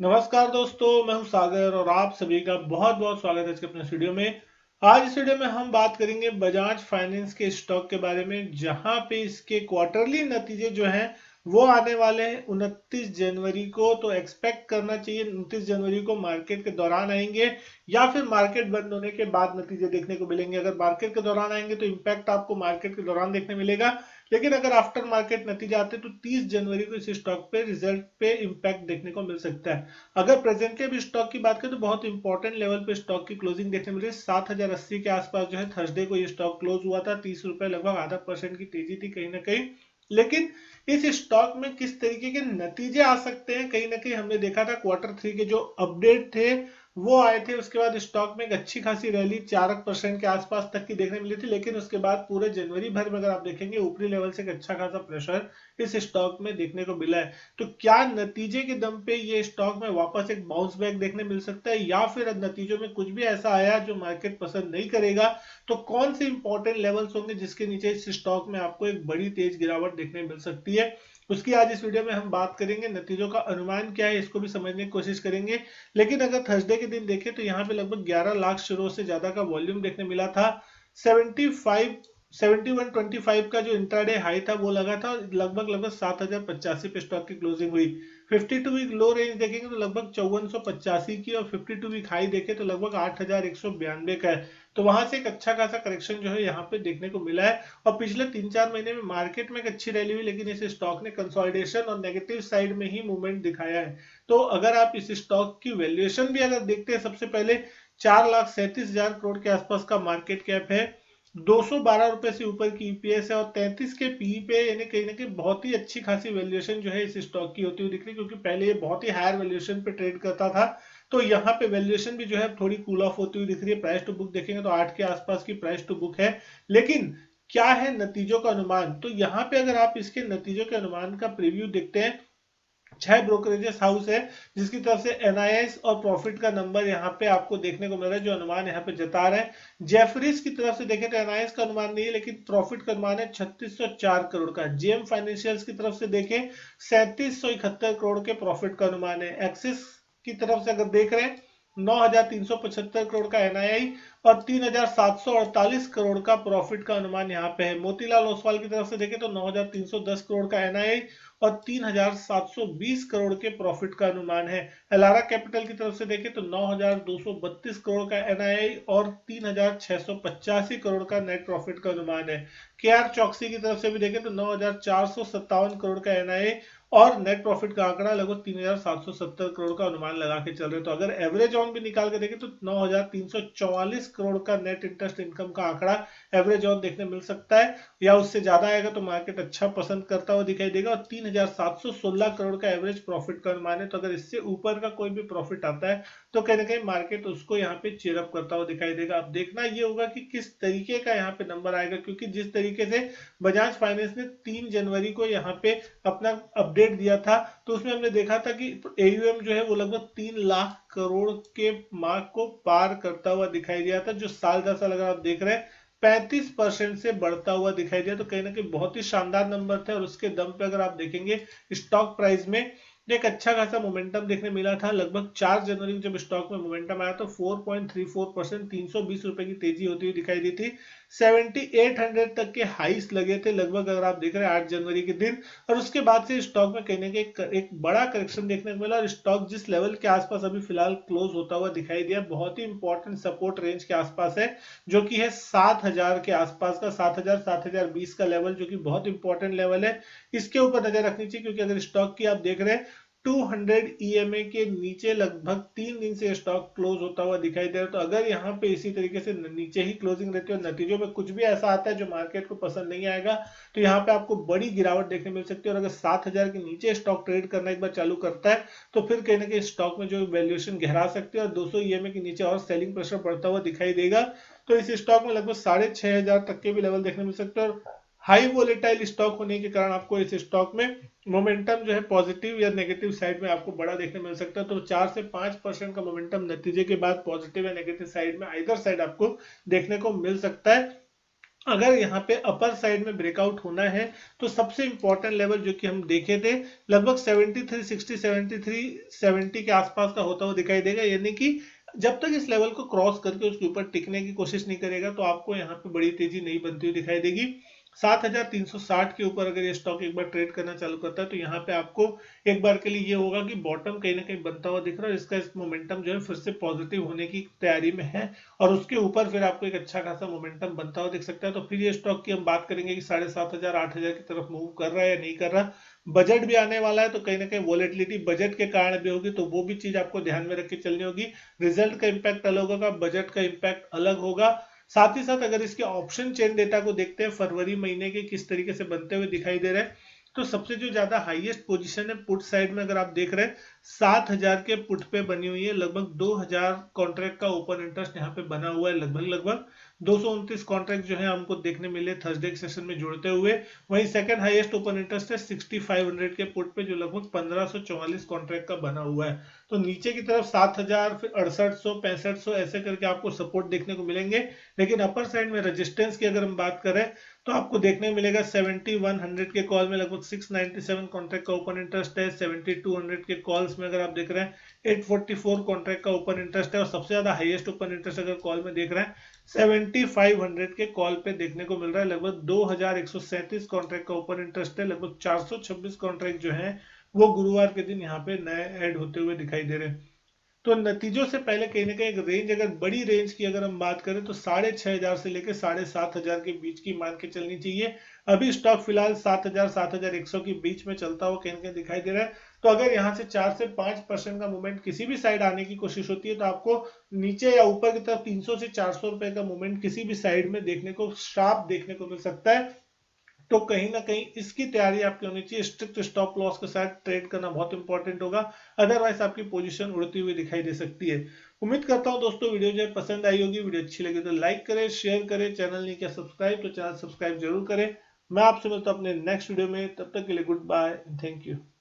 नमस्कार दोस्तों, मैं हूं सागर और आप सभी का बहुत बहुत स्वागत है इसके अपने वीडियो में। आज इस वीडियो में हम बात करेंगे बजाज फाइनेंस के स्टॉक के बारे में, जहां पे इसके क्वार्टरली नतीजे जो हैं वो आने वाले हैं 29 जनवरी को। तो एक्सपेक्ट करना चाहिए 29 जनवरी को मार्केट के दौरान आएंगे या फिर मार्केट बंद होने के बाद नतीजे देखने को मिलेंगे। अगर मार्केट के दौरान आएंगे तो इम्पैक्ट आपको मार्केट के दौरान देखने मिलेगा, लेकिन अगर आफ्टर मार्केट नतीजा आते तो 30 जनवरी को इस स्टॉक पे रिजल्ट पे इम्पैक्ट देखने को मिल सकता है। अगर प्रेजेंटली अभी स्टॉक की बात करें तो बहुत इंपॉर्टेंट लेवल पे स्टॉक की क्लोजिंग देखने मिल रही है। 7080 के आसपास जो है थर्सडे को ये स्टॉक क्लोज हुआ था। 30 रुपए लगभग आधा परसेंट की तेजी थी कहीं ना कहीं। लेकिन इस स्टॉक में किस तरीके के नतीजे आ सकते हैं, कहीं ना कहीं हमने देखा था क्वार्टर 3 के जो अपडेट थे वो आए थे। उसके बाद स्टॉक में एक अच्छी खासी रैली 4% के आसपास तक की देखने मिली थी, लेकिन उसके बाद पूरे जनवरी भर में अगर आप देखेंगे ऊपरी लेवल से एक अच्छा खासा प्रेशर इस स्टॉक में देखने को मिला है। तो क्या नतीजे के दम पे ये स्टॉक में वापस एक बाउंस बैक देखने मिल सकता है, या फिर नतीजों में कुछ भी ऐसा आया जो मार्केट पसंद नहीं करेगा? तो कौन से इंपॉर्टेंट लेवल्स होंगे जिसके नीचे इस स्टॉक में आपको एक बड़ी तेज गिरावट देखने मिल सकती है, उसकी आज इस वीडियो में हम बात करेंगे। नतीजों का अनुमान क्या है इसको भी समझने की कोशिश करेंगे। लेकिन अगर थर्सडे के दिन देखें तो यहाँ पे लगभग 11 लाख शेयरों से ज्यादा का वॉल्यूम देखने मिला था। 75 7125 का जो इंट्राडे हाई था वो लगा था, लगभग लगभग 7085 पे स्टॉक की क्लोजिंग हुई। 52 वीक लो रेंज देखेंगे तो लगभग 5485 की, और 52 वीक हाई देखे तो लगभग 8192 का है। तो वहां से एक अच्छा खासा करेक्शन जो है यहाँ पे देखने को मिला है। और पिछले 3-4 महीने में मार्केट में एक अच्छी रैली हुई, लेकिन इस स्टॉक ने कंसोलिडेशन और नेगेटिव साइड में ही मूवमेंट दिखाया है। तो अगर आप इस स्टॉक की वैल्यूएशन भी अगर देखते हैं, सबसे पहले 4,37,000 करोड़ के आसपास का मार्केट कैप है, 212 रुपए से ऊपर की ईपीएस है, और 33 के पी पे, यानी कहीं ना कहीं बहुत ही अच्छी खासी वैल्यूएशन जो है इस स्टॉक की होती हुई दिख रही है, क्योंकि पहले ये बहुत ही हायर वैल्यूएशन पे ट्रेड करता था। तो यहाँ पे वैल्यूएशन भी जो है थोड़ी कूल ऑफ होती हुई दिख रही है। प्राइस टू बुक देखेंगे तो 8 के आसपास की प्राइस टू बुक है। लेकिन क्या है नतीजों का अनुमान? तो यहाँ पे अगर आप इसके नतीजों के अनुमान का प्रीव्यू देखते हैं, 6 ब्रोकरेजेस हाउस है जिसकी तरफ से एनआईएस और प्रॉफिट का नंबर यहाँ पे आपको देखने को मिल रहा है, जो अनुमान यहाँ पे जता रहे हैं। जेफरीज की तरफ से देखें तो एनआईएस का अनुमान नहीं है, लेकिन प्रॉफिट का अनुमान है 3604 करोड़ का। जेएम फाइनेंशियल्स की तरफ से देखें 3771 करोड़ के प्रॉफिट का अनुमान है। एक्सिस की तरफ से अगर देख रहे हैं 9375 करोड़ का एनआईआई और 3748 करोड़ का प्रॉफिट का अनुमान यहाँ पे है। मोतीलाल ओसवाल की तरफ से देखें तो 9310 करोड़ का एनआईआई और 3720 करोड़ के प्रॉफिट का अनुमान है। एलारा कैपिटल की तरफ से देखें तो 9232 करोड़ का एनआईआई और 3685 करोड़ का नेट प्रॉफिट का अनुमान है। केआर चौकसी की तरफ से भी देखें तो 9457 करोड़ का एनआईआई और नेट प्रॉफिट का आंकड़ा लगभग 3770 करोड़ का अनुमान लगा के चल रहे। तो अगर एवरेज ऑन भी निकाल के देखें तो 9344 करोड़ का नेट इंटरेस्ट इनकम का आंकड़ा एवरेज ऑन देखने मिल सकता है, या उससे ज्यादा आएगा तो मार्केट अच्छा पसंद करता हुआ दिखाई देगा। और 3716 करोड़ का एवरेज प्रॉफिट का अनुमान है। तो अगर इससे ऊपर का कोई भी प्रॉफिट आता है तो कहीं ना कहीं मार्केट उसको यहाँ पे चेयरअप करता हुआ दिखाई देगा। अब देखना ये होगा कि किस तरीके का यहाँ पे नंबर आएगा, क्योंकि जिस तरीके से बजाज फाइनेंस ने 3 जनवरी को यहाँ पे अपना अपडेट दिया था, तो उसमें हमने देखा था कि एयूएम जो है वो लगभग 3 लाख करोड़ के मार्क को पार करता हुआ दिखाई दिया था, जो साल दर साल अगर आप देख रहे हैं 35% से बढ़ता हुआ दिखाई दिया। तो कहीं ना कहीं बहुत ही शानदार नंबर थे, और उसके दम पे अगर आप देखेंगे स्टॉक प्राइस में एक अच्छा खासा मोमेंटम देखने मिला था। लगभग 4 जनवरी को जब स्टॉक में मोमेंटम आया तो 4.34%, 320 रुपए की तेजी होती हुई दिखाई दी थी। 7800 तक के हाइस लगे थे लगभग, अगर आप देख रहे हैं 8 जनवरी के दिन। और उसके बाद से स्टॉक में कहीं ना कहीं एक बड़ा करेक्शन देखने को मिला, और स्टॉक जिस लेवल के आसपास अभी फिलहाल क्लोज होता हुआ दिखाई दिया, बहुत ही इंपॉर्टेंट सपोर्ट रेंज के आसपास है, जो कि है 7000 के आसपास का, 7000 7020 का लेवल, जो कि बहुत इंपॉर्टेंट लेवल है। इसके ऊपर नजर रखनी चाहिए, क्योंकि अगर स्टॉक की आप देख रहे हैं 200 ईएमए के नीचे लगभग 3 दिन से स्टॉक क्लोज होता हुआ दिखाई दे रहा है। तो अगर यहाँ पे इसी तरीके से नीचे ही क्लोजिंग रहती है और नतीजों में कुछ भी ऐसा आता है जो मार्केट को पसंद नहीं आएगा, तो यहाँ पे आपको बड़ी गिरावट देखने मिल सकती है। और अगर 7000 के नीचे स्टॉक ट्रेड करना एक बार चालू करता है तो फिर कहीं ना कहीं स्टॉक में जो वैल्यूएशन गहरा सकती है, और 200 ईएमए के नीचे और सेलिंग प्रेशर बढ़ता हुआ दिखाई देगा। तो इस स्टॉक में लगभग 6500 तक के भी लेवल देखने मिल सकते हैं। और हाई वोलेटाइल स्टॉक होने के कारण आपको इस स्टॉक में मोमेंटम जो है पॉजिटिव या नेगेटिव साइड में आपको बड़ा देखने मिल सकता है। तो 4 से 5% का मोमेंटम नतीजे के बाद पॉजिटिव या नेगेटिव साइड में आइदर साइड आपको देखने को मिल सकता है। अगर यहाँ पे अपर साइड में ब्रेकआउट होना है तो सबसे इंपॉर्टेंट लेवल जो कि हम देखे थे लगभग 7360 7370 के आसपास का होता हुआ दिखाई देगा, यानी कि जब तक इस लेवल को क्रॉस करके उसके ऊपर टिकने की कोशिश नहीं करेगा तो आपको यहाँ पे बड़ी तेजी नहीं बनती हुई दिखाई देगी। 7360 के ऊपर अगर ये स्टॉक एक बार ट्रेड करना चालू करता है तो यहाँ पे आपको एक बार के लिए ये होगा कि बॉटम कहीं ना कहीं बनता हुआ दिख रहा है, इसका इस मोमेंटम जो है फिर से पॉजिटिव होने की तैयारी में है और उसके ऊपर फिर आपको एक अच्छा खासा मोमेंटम बनता हुआ दिख सकता है। तो फिर ये स्टॉक की हम बात करेंगे कि 7,500 8,000 की तरफ मूव कर रहा है या नहीं कर रहा। बजट भी आने वाला है तो कहीं ना कहीं वॉलेटिलिटी बजट के कारण भी होगी, तो वो भी चीज आपको ध्यान में रख के चलनी होगी। रिजल्ट का इम्पैक्ट अलग होगा, बजट का इम्पैक्ट अलग होगा। साथ ही साथ अगर इसके ऑप्शन चेन डेटा को देखते हैं फरवरी महीने के किस तरीके से बनते हुए दिखाई दे रहे हैं, तो सबसे जो ज्यादा हाईएस्ट पोजीशन है पुट साइड में अगर आप देख रहे हैं 7,000 के पुट पे बनी हुई है। लगभग 2,000 कॉन्ट्रैक्ट का ओपन इंटरेस्ट यहाँ पे बना हुआ है। लगभग 229 कॉन्ट्रैक्ट जो है हमको देखने मिले थर्सडे के सेशन में जुड़ते हुए। वहीं सेकंड हाईएस्ट ओपन इंटरेस्ट है 6,500 के पुट पे जो लगभग 1,544 कॉन्ट्रैक्ट का बना हुआ है। तो नीचे की तरफ 7,000 फिर 6,800 6,500 ऐसे करके आपको सपोर्ट देखने को मिलेंगे। लेकिन अपर साइड में रेजिस्टेंस की अगर हम बात करें तो आपको देखने को मिलेगा 7100 के कॉल में लगभग 697 कॉन्ट्रैक्ट का ओपन इंटरेस्ट है। 7200 के कॉल्स में अगर आप देख रहे हैं 844 कॉन्ट्रैक्ट का ओपन इंटरेस्ट है और सबसे ज्यादा हाईएस्ट ओपन इंटरेस्ट अगर कॉल में देख रहे हैं 7500 के कॉल पे देखने को मिल रहा है। लगभग 2137 कॉन्ट्रैक्ट का ओपन इंटरेस्ट है। लगभग 426 कॉन्ट्रैक्ट जो है वो गुरुवार के दिन यहाँ पे नए ऐड होते हुए दिखाई दे रहे हैं। तो नतीजों से पहले कहीं ना कहीं एक रेंज, अगर बड़ी रेंज की अगर हम बात करें तो 6,500 से लेकर 7,500 के बीच की मान के चलनी चाहिए। अभी स्टॉक फिलहाल 7,000 7,100 के बीच में चलता हुआ कहीं ना कहीं दिखाई दे रहा है। तो अगर यहाँ से 4 से 5% का मूवमेंट किसी भी साइड आने की कोशिश होती है तो आपको नीचे या ऊपर की तरफ 300 से 400 रुपए का मूवमेंट किसी भी साइड में देखने को शार्प देखने को मिल सकता है। तो कहीं ना कहीं इसकी तैयारी आपकी होनी चाहिए। स्ट्रिक्ट स्टॉप लॉस के साथ ट्रेड करना बहुत इंपॉर्टेंट होगा, अदरवाइज आपकी पोजीशन उड़ती हुई दिखाई दे सकती है। उम्मीद करता हूं दोस्तों वीडियो जो है पसंद आई होगी। वीडियो अच्छी लगी तो लाइक करें, शेयर करें, चैनल नहीं किया सब्सक्राइब तो चैनल सब्सक्राइब जरूर करें। मैं आपसे मिलता हूं अपने नेक्स्ट वीडियो में, तब तक के लिए गुड बाय, थैंक यू।